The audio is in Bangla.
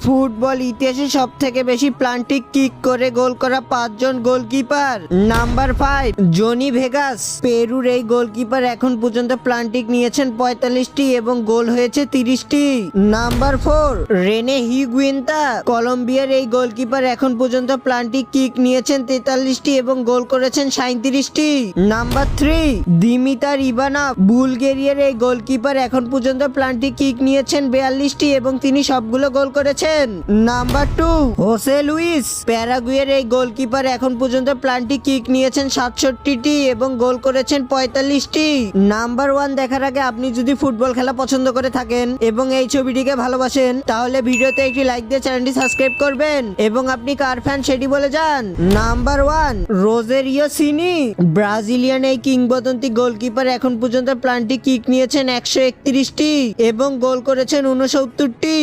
ফুটবল ইতিহাসে সব থেকে বেশি প্লান্টিক কিক করে গোল করা 5 জন গোলকিপার। Number 5 Johnny Vegas. পেরুর এই গোলকিপার এখন পর্যন্ত প্লান্টিক নিয়েছেন 45টি এবং গোল হয়েছে 30টি। Number 4 Rene হিগুয়েন্তা। কলম্বিয়ার এই গোলকিপার এখন পর্যন্ত প্লান্টিক কিক নিয়েছেন 43টি এবং গোল করেছেন 37টি। Number 3 দিমিতার Ivanov. বুলগেরিয়ার এই গোলকিপার এখন পর্যন্ত প্লান্টিক কিক নিয়েছেন 42টি এবং তিনি সবগুলো গোল করেছেন। Number 2 Jose Luis. প্যারাগুয়ের এই গোলকিপার এখন পর্যন্ত প্লান্টিক কিক নিয়েছেন 67টি এবং গোল করেছেন 45টি। নাম্বার 1 দেখার আগে আপনি যদি ফুটবল খেলা পছন্দ করে থাকেন এবং এই ছবিটিকে ভালোবাসেন তাহলে ভিডিওতে একটি লাইক দিয়ে চ্যানেলটি সাবস্ক্রাইব করবেন এবং আপনি কার ফ্যান সেটি বলে যান। নাম্বার 1 রোজেরিও সিনি। ব্রাজিলিয়ান এই কিংবদন্তি গোলকিপার এখন পর্যন্ত প্লান্টিক কিক নিয়েছেন 131টি এবং গোল করেছেন 69টি।